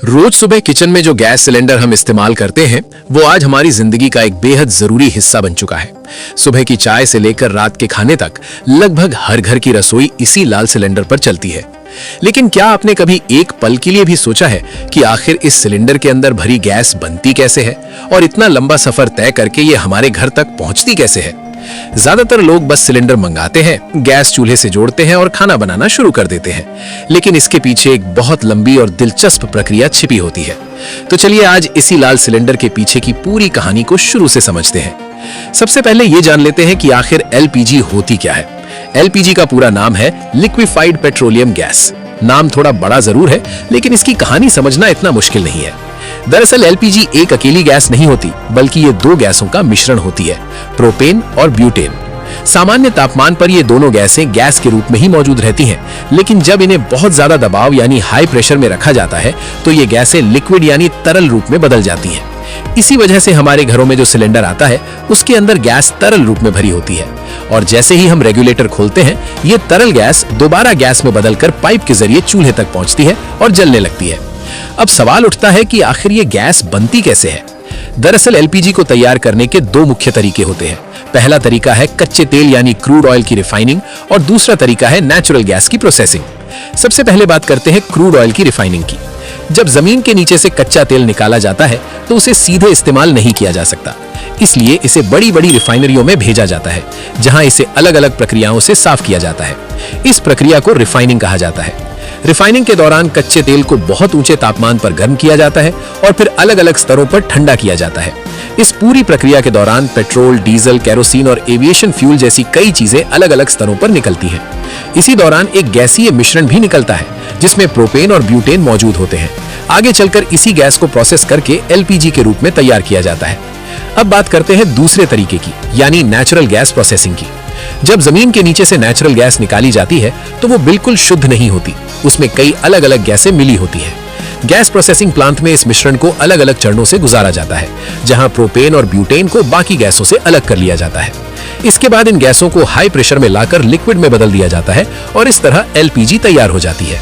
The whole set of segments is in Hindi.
रोज सुबह किचन में जो गैस सिलेंडर हम इस्तेमाल करते हैं वो आज हमारी जिंदगी का एक बेहद जरूरी हिस्सा बन चुका है। सुबह की चाय से लेकर रात के खाने तक लगभग हर घर की रसोई इसी लाल सिलेंडर पर चलती है। लेकिन क्या आपने कभी एक पल के लिए भी सोचा है कि आखिर इस सिलेंडर के अंदर भरी गैस बनती कैसे है और इतना लंबा सफर तय करके ये हमारे घर तक पहुंचती कैसे है? ज्यादातर लोग बस सिलेंडर मंगाते हैं, गैस चूल्हे से जोड़ते हैं और खाना बनाना शुरू कर देते हैं। लेकिन इसके पीछे एक बहुत लंबी और दिलचस्प प्रक्रिया छिपी होती है। तो चलिए आज इसी लाल सिलेंडर के पीछे की पूरी कहानी को शुरू से समझते हैं। सबसे पहले ये जान लेते हैं कि आखिर एलपीजी होती क्या है। एलपीजी का पूरा नाम है लिक्विफाइड पेट्रोलियम गैस। नाम थोड़ा बड़ा जरूर है, लेकिन इसकी कहानी समझना इतना मुश्किल नहीं है। दरअसल एलपीजी एक अकेली गैस नहीं होती, बल्कि ये दो गैसों का मिश्रण होती है, प्रोपेन और ब्यूटेन। सामान्य तापमान पर ये दोनों गैसें गैस के रूप में ही मौजूद रहती हैं, लेकिन जब इन्हें बहुत ज्यादा दबाव यानी हाई प्रेशर में रखा जाता है तो ये गैसें लिक्विड यानी तरल रूप में बदल जाती हैं। इसी वजह से हमारे घरों में जो सिलेंडर आता है उसके अंदर गैस तरल रूप में भरी होती है, और जैसे ही हम रेगुलेटर खोलते हैं ये तरल गैस दोबारा गैस में बदलकर पाइप के जरिए चूल्हे तक पहुंचती है और जलने लगती है। अब सवाल उठता है कि आखिर ये गैस बनती कैसे है। दरअसल एलपीजी को तैयार करने के दो मुख्य तरीके होते हैं। पहला तरीका है कच्चे तेल यानी क्रूड ऑयल की रिफाइनिंग और दूसरा तरीका है नेचुरल गैस की प्रोसेसिंग। सबसे पहले बात करते हैं क्रूड ऑयल की रिफाइनिंग की। जब जमीन के नीचे से कच्चा तेल निकाला जाता है तो उसे सीधे इस्तेमाल नहीं किया जा सकता, इसलिए इसे बड़ी बड़ी रिफाइनरियों में भेजा जाता है, जहां इसे अलग अलग प्रक्रियाओं से साफ किया जाता है। इस प्रक्रिया को रिफाइनिंग कहा जाता है। रिफाइनिंग के दौरान कच्चे तेल को बहुत ऊंचे तापमान पर गर्म किया जाता है और फिर अलग अलग स्तरों पर ठंडा किया जाता है। इस पूरी प्रक्रिया के दौरान पेट्रोल, डीजल, केरोसिन और एविएशन फ्यूल जैसी कई चीजें अलग अलग स्तरों पर निकलती हैं। इसी दौरान एक गैसीय मिश्रण भी निकलता है जिसमें प्रोपेन और ब्यूटेन मौजूद होते हैं। आगे चलकर इसी गैस को प्रोसेस करके एलपीजी के रूप में तैयार किया जाता है। अब बात करते हैं दूसरे तरीके की, यानी नेचुरल गैस प्रोसेसिंग की। जब जमीन के नीचे से नेचुरल गैस निकाली जाती है तो वो बिल्कुल शुद्ध नहीं होती, उसमें कई अलग अलग गैसें मिली होती हैं। गैस प्रोसेसिंग प्लांट में इस मिश्रण को अलग अलग चरणों से गुजारा जाता है, जहां प्रोपेन और ब्यूटेन को बाकी गैसों से अलग कर लिया जाता है। इसके बाद इन गैसों को हाई प्रेशर में लाकर लिक्विड में बदल दिया जाता है और इस तरह एलपीजी तैयार हो जाती है।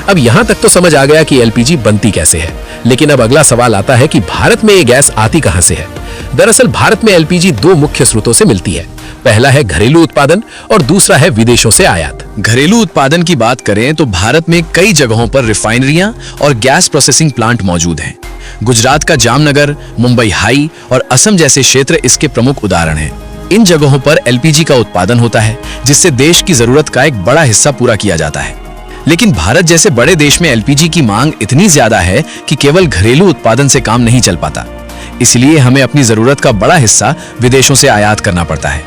अब यहाँ तक तो समझ आ गया कि एलपीजी बनती कैसे है, लेकिन अब अगला सवाल आता है कि भारत में ये गैस आती कहां से है। दरअसल भारत में एलपीजी दो मुख्य स्रोतों से मिलती है। पहला है घरेलू उत्पादन और दूसरा है विदेशों से आयात। घरेलू उत्पादन की बात करें तो भारत में कई जगहों पर रिफाइनरियां और गैस प्रोसेसिंग प्लांट मौजूद हैं। गुजरात का जामनगर, मुंबई हाई और असम जैसे क्षेत्र इसके प्रमुख उदाहरण हैं। इन जगहों पर एलपीजी का उत्पादन होता है, जिससे देश की जरूरत का एक बड़ा हिस्सा पूरा किया जाता है। लेकिन भारत जैसे बड़े देश में एलपीजी की मांग इतनी ज्यादा है कि केवल घरेलू उत्पादन से काम नहीं चल पाता। इसलिए हमें अपनी जरूरत का बड़ा हिस्सा विदेशों से आयात करना पड़ता है।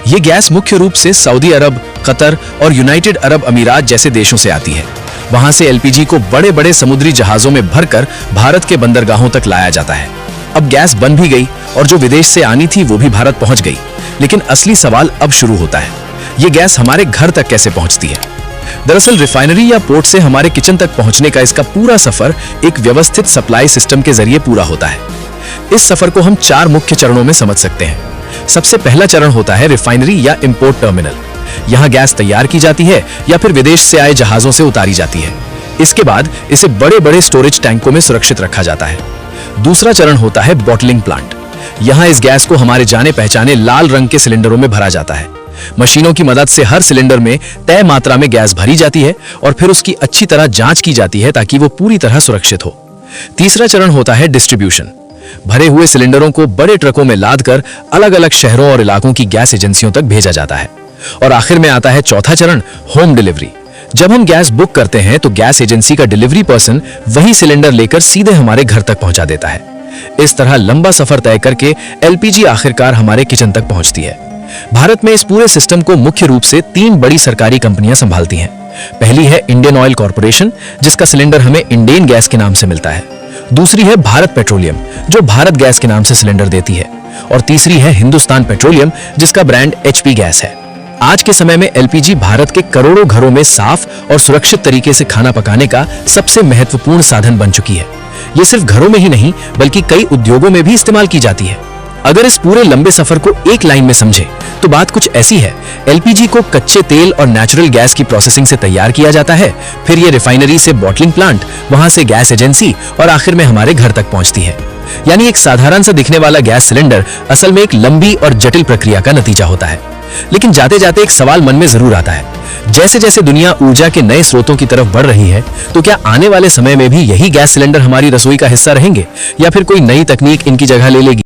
ये गैस मुख्य रूप से सऊदी अरब, कतर और यूनाइटेड अरब अमीरात जैसे देशों से आती है। वहां से एलपीजी को बड़े बड़े समुद्री जहाजों में भरकर भारत के बंदरगाहों तक लाया जाता है। अब गैस बन भी गई और जो विदेश से आनी थी वो भी भारत पहुंच गई। लेकिन असली सवाल अब शुरू होता है, ये गैस हमारे घर तक कैसे पहुंचती है। दरअसल रिफाइनरी या पोर्ट से हमारे किचन तक पहुंचने का इसका पूरा सफर एक व्यवस्थित सप्लाई सिस्टम के जरिए पूरा होता है। इस सफर को हम चार मुख्य चरणों में समझ सकते हैं। सबसे पहला चरण होता है रिफाइनरी या इंपोर्ट टर्मिनल। यहाँ गैस तैयार की जाती है या फिर विदेश से आए जहाजों से उतारी जाती है। इसके बाद इसे बड़े बड़े स्टोरेज टैंकों में सुरक्षित रखा जाता है। दूसरा चरण होता है बॉटलिंग प्लांट। यहाँ इस गैस को हमारे जाने पहचाने लाल रंग के सिलेंडरों में भरा जाता है। मशीनों की मदद से हर सिलेंडर में तय मात्रा में गैस भरी जाती है और फिर उसकी अच्छी तरह जांच की जाती है ताकि वो पूरी तरह सुरक्षित हो। तीसरा चरण होता है डिस्ट्रीब्यूशन। भरे हुए सिलेंडरों को बड़े ट्रकों में लादकर अलग अलग शहरों और इलाकों की गैस एजेंसियों तक भेजा जाता है। और आखिर में आता है चौथा चरण, होम डिलीवरी। जब हम गैस बुक करते हैं तो गैस एजेंसी का डिलीवरी पर्सन वही सिलेंडर लेकर सीधे हमारे घर तक पहुंचा देता है। इस तरह लंबा सफर तय करके एलपीजी आखिरकार हमारे किचन तक पहुंचती है। भारत में इस पूरे सिस्टम को मुख्य रूप से तीन बड़ी सरकारी कंपनियां संभालती हैं। पहली है इंडियन ऑयल कॉर्पोरेशन, जिसका सिलेंडर हमें इंडेन गैस के नाम से मिलता है। दूसरी है भारत पेट्रोलियम, जो भारत गैस के नाम से सिलेंडर देती है। और तीसरी है हिंदुस्तान पेट्रोलियम, जिसका ब्रांड एचपी गैस है। आज के समय में एलपीजी भारत के करोड़ों घरों में साफ और सुरक्षित तरीके से खाना पकाने का सबसे महत्वपूर्ण साधन बन चुकी है। ये सिर्फ घरों में ही नहीं बल्कि कई उद्योगों में भी इस्तेमाल की जाती है। अगर इस पूरे लंबे सफर को एक लाइन में समझे तो बात कुछ ऐसी है। एलपीजी को कच्चे तेल और नेचुरल गैस की प्रोसेसिंग से तैयार किया जाता है, फिर ये रिफाइनरी से बॉटलिंग प्लांट, वहां से गैस एजेंसी और आखिर में हमारे घर तक पहुंचती है। यानी एक साधारण सा दिखने वाला गैस सिलेंडर असल में एक लंबी और जटिल प्रक्रिया का नतीजा होता है। लेकिन जाते जाते एक सवाल मन में जरूर आता है, जैसे जैसे दुनिया ऊर्जा के नए स्रोतों की तरफ बढ़ रही है, तो क्या आने वाले समय में भी यही गैस सिलेंडर हमारी रसोई का हिस्सा रहेंगे या फिर कोई नई तकनीक इनकी जगह ले लेगी?